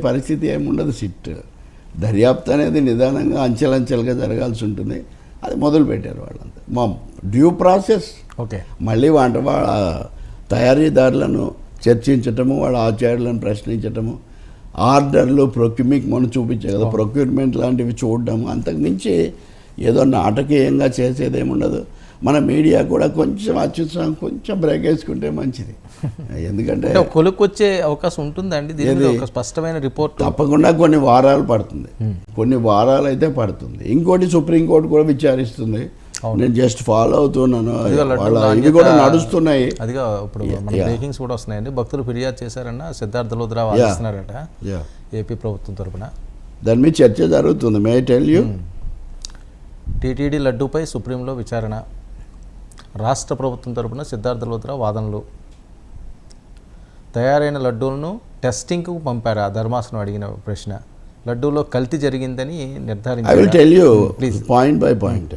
పరిస్థితి ఏముండదు. సిట్ దర్యాప్తు అనేది నిదానంగా అంచెలంచెలుగా జరగాల్సి ఉంటుంది. అది మొదలుపెట్టారు వాళ్ళంతా. మా డ్యూ ప్రాసెస్. ఓకే, మళ్ళీ వాళ్ళ తయారీదారులను చర్చించటము, వాళ్ళ ఆచార్యులను ప్రశ్నించటము, ఆర్డర్లు మీకు మనం చూపించే కదా ప్రొక్యూర్మెంట్ లాంటివి చూడడము, అంతకుమించి ఏదో నాటకీయంగా చేసేదేముండదు. మన మీడియా కూడా కొంచెం అత్యుత్సాహం, కొంచెం బ్రేక్ వేసుకుంటే మంచిది. ఎందుకంటే కొలుకొచ్చే అవకాశం ఉంటుందండి దీనికి ఒక స్పష్టమైన రిపోర్ట్. తప్పకుండా కొన్ని వారాలు పడుతుంది, కొన్ని వారాలు అయితే పడుతుంది. ఇంకోటి సుప్రీంకోర్టు కూడా విచారిస్తుంది. నేను జస్ట్ ఫాలో అవుతున్నాను, ఇవి కూడా నడుస్తున్నాయి. అదిగా ఇప్పుడు బ్రేకింగ్స్ కూడా వస్తున్నాయండి. భక్తులు ఫిర్యాదు చేశారన్న సిద్ధార్థ లోద్రా వాదిస్తున్నారట ఏపీ ప్రభుత్వం తరఫున. దాని మీద చర్చ జరుగుతుంది. May I tell you. TTD లడ్డూపై సుప్రీంలో విచారణ, రాష్ట్ర ప్రభుత్వం తరఫున సిద్ధార్థ లోద్రా వాదనలు. తయారైన లడ్డూలను టెస్టింగ్కు పంపారు. ఆ ధర్మాసనం అడిగిన ప్రశ్న. లడ్డూలో కల్తీ జరిగిందని నిర్ధారించారు. I will tell you point by point.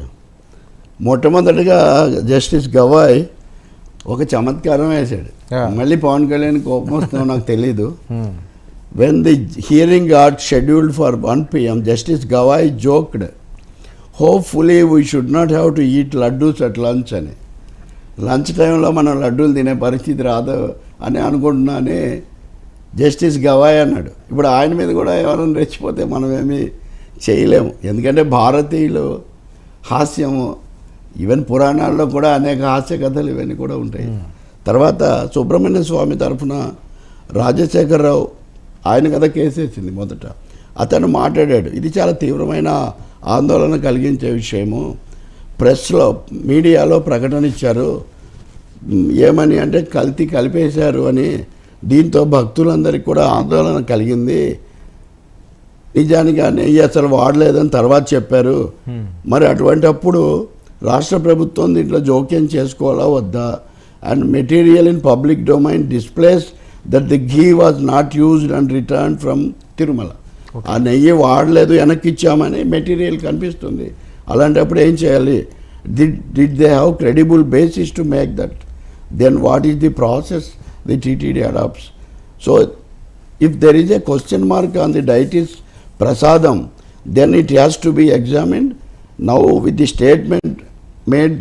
మొట్టమొదటిగా జస్టిస్ గవాయ్ ఒక చమత్కారం వేశాడు. మళ్ళీ పవన్ కళ్యాణ్ కోపం వస్తుందో నాకు తెలీదు. When the hearing got scheduled for 1 PM, justice Gavai joked, hopefully we should not have to eat laddus at lunch అని. లంచ్ టైంలో మనం లడ్డూలు తినే పరిస్థితి రాదు అని అనుకుంటున్నానే జస్టిస్ గవాయ్ అన్నాడు. ఇప్పుడు ఆయన మీద కూడా ఎవరైనా రెచ్చిపోతే మనం ఏమీ చేయలేము. ఎందుకంటే భారతీయులు హాస్యము, ఈవెన్ పురాణాల్లో కూడా అనేక హాస్య కథలు ఇవన్నీ కూడా ఉంటాయి. తర్వాత సుబ్రహ్మణ్య స్వామి తరఫున రాజశేఖరరావు ఆయన కథ కేసేసింది మొదట. అతను మాట్లాడాడు, ఇది చాలా తీవ్రమైన ఆందోళన కలిగించే విషయము. ప్రెస్లో మీడియాలో ప్రకటన ఇచ్చారు, ఏమని అంటే కల్తీ కలిపేశారు అని. దీంతో భక్తులందరికీ కూడా ఆందోళన కలిగింది. నిజానికి ఆ నెయ్యి అసలు వాడలేదని తర్వాత చెప్పారు. మరి అటువంటప్పుడు రాష్ట్ర ప్రభుత్వం దీంట్లో జోక్యం చేసుకోవాలా వద్దా? And material in public domain displays that the ghee was not used and return from Tirumala. ఆ నెయ్యి వాడలేదు, వెనక్కి ఇచ్చామని మెటీరియల్ కనిపిస్తుంది. అలాంటప్పుడు ఏం చేయాలి? Did they have credible basis to make that? Then what is the process the TTD adopts? So if there is a question mark on the deity's prasadam, then it has to be examined. Now with the statement made,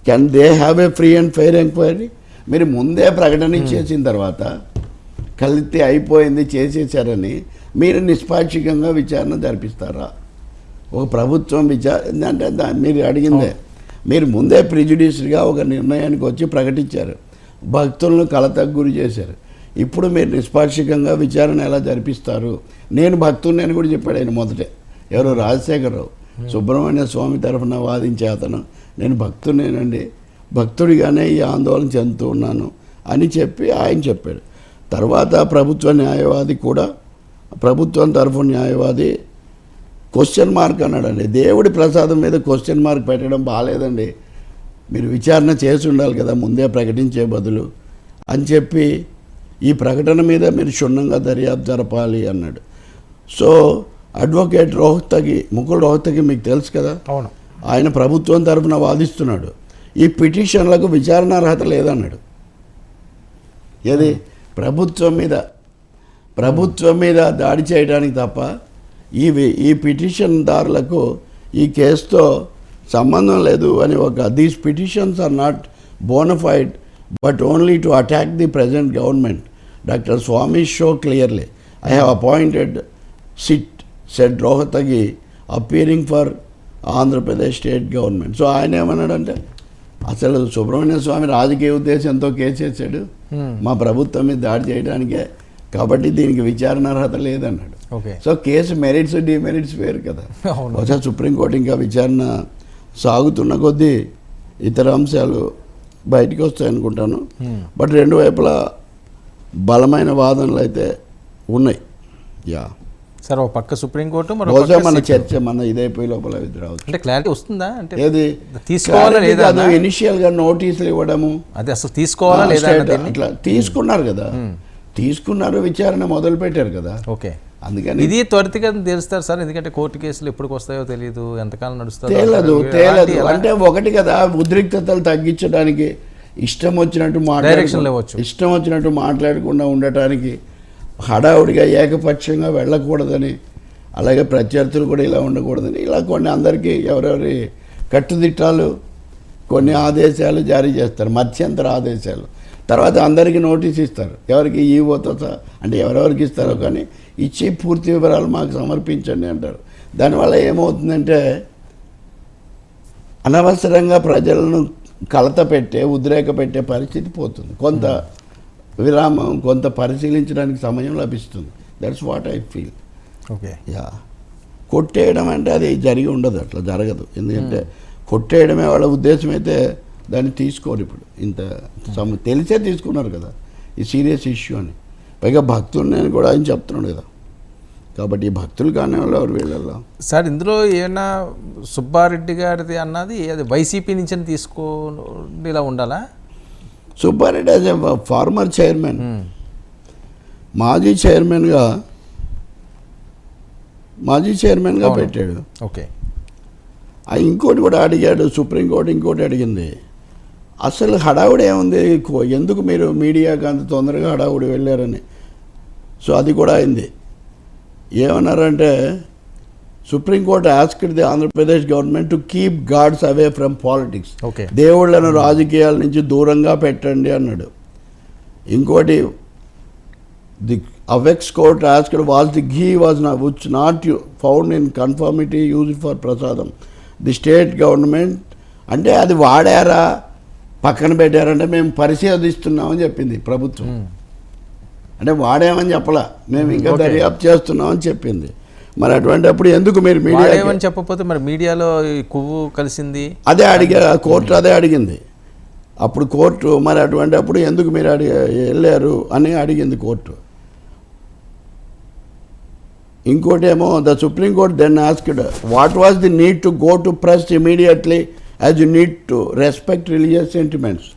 can they have a free and fair inquiry? మీరు ముందే ప్రకటన ఇచ్చేసిన తర్వాత కల్తీ అయిపోయింది చేసేసారని మీరు నిష్పాక్షికంగా విచారణ జరిపిస్తారా? ఒక ప్రభుత్వం విచారణ అంటే మీరు అడిగిందే. మీరు ముందే ప్రిజుడిస్గా ఒక నిర్ణయానికి వచ్చి ప్రకటించారు, భక్తులను కలతకు గురి చేశారు. ఇప్పుడు మీరు నిష్పాక్షికంగా విచారణ ఎలా జరిపిస్తారు? నేను భక్తుడిని అని కూడా చెప్పాడు ఆయన మొదటే. ఎవరు? రాజశేఖరరావు. సుబ్రహ్మణ్య స్వామి తరఫున వాదించే అతను, నేను భక్తుడినేనండి, భక్తుడిగానే ఈ ఆందోళన చెందుతూ ఉన్నాను అని చెప్పి ఆయన చెప్పాడు. తర్వాత ప్రభుత్వ న్యాయవాది కూడా, ప్రభుత్వం తరఫు న్యాయవాది క్వశ్చన్ మార్క్ అన్నాడండి. దేవుడి ప్రసాదం మీద క్వశ్చన్ మార్క్ పెట్టడం బాగాలేదండి, మీరు విచారణ చేసి ఉండాలి కదా ముందే ప్రకటించే బదులు అని చెప్పి ఈ ప్రకటన మీద మీరు క్షుణ్ణంగా దర్యాప్తు జరపాలి అన్నాడు. సో అడ్వకేట్ ముకుల్ రోహ్తగి మీకు తెలుసు కదా, అవును, ఆయన ప్రభుత్వం తరఫున వాదిస్తున్నాడు. ఈ పిటిషన్లకు విచారణ అర్హత లేదన్నాడు. ఏది? ప్రభుత్వం మీద దాడి చేయడానికి తప్ప ఈ పిటిషన్దారులకు ఈ కేసుతో సంబంధం లేదు అని these petitions are not bona fide but only to attack the present government. Dr. Swami show clearly. I have appointed SIT, said Rohatagi, appearing for Andhra Pradesh state government. So ఆయన ఏమన్నాడంటే, అసలు సుబ్రహ్మణ్య స్వామి రాజకీయ ఉద్దేశంతో కేసు వేసాడు మా ప్రభుత్వం మీద దాడి చేయడానికే, కాబట్టి దీనికి విచారణ అర్హత లేదన్నాడు. సో కేసు మెరిట్స్ డిమెరిట్స్ వేరు కదా. ఒకసారి సుప్రీంకోర్టు ఇంకా విచారణ సాగుతున్న కొద్దీ ఇతర అంశాలు బయటికి వస్తాయి అనుకుంటాను. బట్ రెండు వైపులా బలమైన వాదనలు అయితే ఉన్నాయి. యా సార్, ఒక పక్క సుప్రీంకోర్టు, మన చర్చ మన ఇదైపోయి లోపల రావచ్చు. అంటే క్లారిటీ వస్తుందా? అంటే ఏది తీసుకోవాలా లేదా? ఇనిషియల్గా నోటీసులు ఇవ్వడము, అది అసలు తీసుకోవాలా లేదా అట్లా తీసుకున్నారు కదా, తీసుకున్నారు, విచారణ మొదలు పెట్టారు కదా. ఓకే, అందుకని ఇది త్వరితగతిన తెలుస్తారు సార్, ఎందుకంటే కోర్టు కేసులు ఎప్పటికి వస్తాయో తెలియదు, ఎంతకాలం నడుస్తాయో తేలదు. అంటే ఒకటి కదా, ఉద్రిక్తతలు తగ్గించడానికి ఇష్టం వచ్చినట్టు మాట్లాడకుండా ఉండటానికి హడావుడిగా ఏకపక్షంగా వెళ్ళకూడదని, అలాగే ప్రత్యర్థులు కూడా ఇలా ఉండకూడదని, ఇలా కొన్ని అందరికీ ఎవరెవరి కట్టుదిట్టాలు కొన్ని ఆదేశాలు జారీ చేస్తారు, మధ్యంతర ఆదేశాలు. తర్వాత అందరికీ నోటీస్ ఇస్తారు, ఎవరికి ఈవోతో అంటే ఎవరెవరికి ఇస్తారో కానీ ఇచ్చి పూర్తి వివరాలు మాకు సమర్పించండి అంటారు. దానివల్ల ఏమవుతుందంటే అనవసరంగా ప్రజలను కలత పెట్టే, ఉద్రేక పెట్టే పరిస్థితి పోతుంది. కొంత విరామం, కొంత పరిశీలించడానికి సమయం లభిస్తుంది. That's what I feel. Okay. Yeah, కొట్టేయడం అంటే అది జరిగి ఉండదు, అట్లా జరగదు. ఎందుకంటే కొట్టేయడమే వాళ్ళ ఉద్దేశం అయితే దాన్ని తీసుకోరు. ఇప్పుడు ఇంత తెలిసే తీసుకున్నారు కదా ఈ సీరియస్ ఇష్యూ అని. పైగా భక్తులు నేను కూడా ఆయన చెప్తున్నాడు కదా, కాబట్టి ఈ భక్తులు కానీ వాళ్ళు వీళ్ళల్లో. సార్ ఇందులో ఏమైనా సుబ్బారెడ్డి గారిది అన్నది అది వైసీపీ నుంచి ఇలా ఉండాలా? Subba Reddy as a former chairman, మాజీ చైర్మన్గా పెట్టాడు. ఓకే. ఇంకోటి కూడా అడిగాడు, సుప్రీంకోర్టు ఇంకోటి అడిగింది, అసలు హడావుడి ఏముంది, ఎందుకు మీరు మీడియాకి అంత తొందరగా హడావుడి వెళ్ళారని. సో అది కూడా అయింది. ఏమన్నారంటే supreme court asked the Andhra Pradesh government to keep God's away from politics. Okay. దేవుళ్లను రాజకీయాల నుంచి దూరంగా పెట్టండి అన్నాడు. ఇంకోటి the అవెక్స్ court asked was the ghee was not found in conformity used for ప్రసాదం. ది స్టేట్ గవర్నమెంట్ అంటే అది వాడారా పక్కన పెట్టారంటే మేము పరిశోధిస్తున్నామని చెప్పింది ప్రభుత్వం. అంటే వాడామని చెప్పలా, మేము ఇంకా దర్యాప్తు చేస్తున్నామని చెప్పింది. మరి అటువంటిప్పుడు ఎందుకు మీరు మీడియా చెప్పకపోతే మరి మీడియాలో కొవ్వు కలిసింది అదే కోర్టు అదే అడిగింది. అప్పుడు కోర్టు మరి అటువంటిప్పుడు ఎందుకు మీరు వెళ్ళారు అని అడిగింది కోర్టు. ఇంకోటేమో the supreme court then asked what was the need to go to press immediately as you need to respect religious sentiments.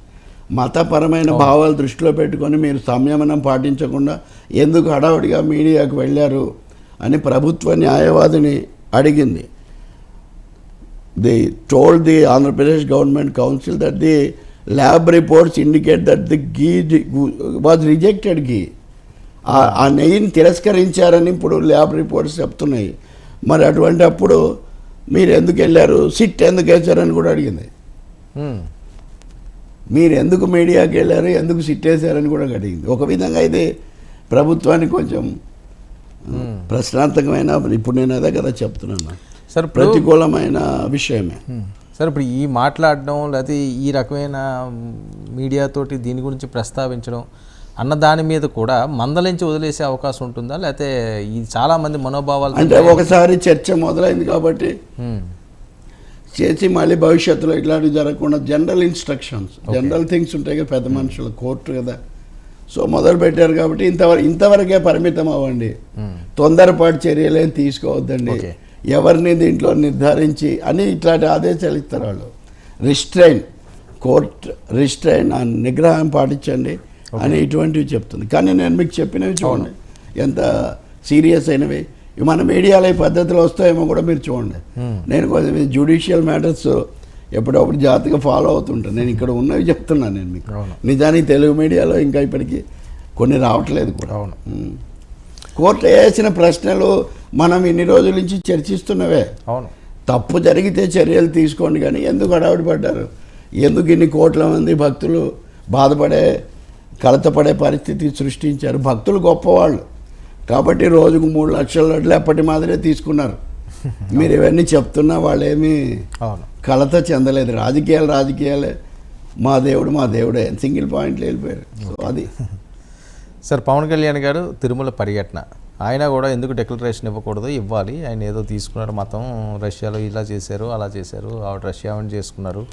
మతపరమైన భావాలు దృష్టిలో పెట్టుకొని మీరు సంయమనం పాటించకుండా ఎందుకు హడావుడిగా మీడియాకు వెళ్ళారు అని ప్రభుత్వ న్యాయవాదిని అడిగింది. The told the Andhra Pradesh government council that the lab reports indicate that the ghee was rejected ఘీ. ఆ నెయ్యిని తిరస్కరించారని ఇప్పుడు ల్యాబ్ రిపోర్ట్స్ చెప్తున్నాయి. మరి అటువంటి అప్పుడు మీరు ఎందుకు వెళ్ళారు, సిట్ ఎందుకు వేశారని కూడా అడిగింది. మీరు ఎందుకు మీడియాకి వెళ్ళారు, ఎందుకు సిట్ వేశారని కూడా అడిగింది. ఒక విధంగా ఇది ప్రభుత్వానికి కొంచెం ప్రశ్నార్థకమైన, ఇప్పుడు నేను అదే కదా చెప్తున్నాను, సార్ ప్రతికూలమైన విషయమే. సార్ ఇప్పుడు ఈ మాట్లాడడం లేకపోతే ఈ రకమైన మీడియాతోటి దీని గురించి ప్రస్తావించడం అన్న దాని మీద కూడా మందలించి వదిలేసే అవకాశం ఉంటుందా, లేకపోతే ఇది చాలామంది మనోభావాలు అంటే ఒకసారి చర్చ మొదలైంది కాబట్టి చేసి మళ్ళీ భవిష్యత్తులో ఇట్లాంటివి జరగకుండా జనరల్ ఇన్స్ట్రక్షన్స్, జనరల్ థింగ్స్ ఉంటాయి కదా, పెద్ద మనుషుల కోర్టు కదా, సో మొదలు పెట్టారు కాబట్టి ఇంతవరకే పరిమితం అవ్వండి, తొందరపాటు చర్యలేం తీసుకోవద్దండి, ఎవరిని దీంట్లో నిర్ధారించి అని ఇట్లాంటి ఆదేశాలు ఇస్తారు వాళ్ళు. రిస్ట్రైన్ నిగ్రహం పాటించండి అని ఇటువంటివి చెప్తుంది. కానీ నేను మీకు చెప్పినవి చూడండి ఎంత సీరియస్ అయినవి. మన మీడియాలో ఈ పద్ధతులు వస్తాయేమో కూడా మీరు చూడండి. నేను కొంచెం జ్యుడిషియల్ మ్యాటర్స్ ఎప్పుడప్పుడు జాగ్రత్తగా ఫాలో అవుతుంటాను. నేను ఇక్కడ ఉన్నవి చెప్తున్నాను నేను మీకు. నిజానికి తెలుగు మీడియాలో ఇంకా ఇప్పటికీ కొన్ని రావట్లేదు కూడా. కోర్టు వేసిన ప్రశ్నలు మనం ఇన్ని రోజుల నుంచి చర్చిస్తున్నవే. తప్పు జరిగితే చర్యలు తీసుకోండి, కానీ ఎందుకు హడావుడి పడ్డారు, ఎందుకు ఇన్ని కోట్ల మంది భక్తులు బాధపడే కలతపడే పరిస్థితి సృష్టించారు. భక్తులు గొప్పవాళ్ళు కాబట్టి రోజుకు 3 లక్షల లడ్లు ఎప్పటి మాదిరే తీసుకున్నారు. మీరు ఇవన్నీ చెప్తున్నా వాళ్ళేమీ కలత చెందలేదు. రాజకీయాలే, మా దేవుడే సింగిల్ పాయింట్లు వెళ్ళిపోయారు. సో అది సార్. పవన్ కళ్యాణ్ గారు తిరుమల పర్యటన, ఆయన కూడా ఎందుకు డిక్లరేషన్ ఇవ్వకూడదు, ఇవ్వాలి, ఆయన ఏదో తీసుకున్నారు మతం, రష్యాలో ఇలా చేశారు అలా చేశారు, ఆవిడ రష్యా చేసుకున్నారు,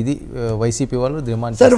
ఇది వైసీపీ వాళ్ళు డిమాండ్. సార్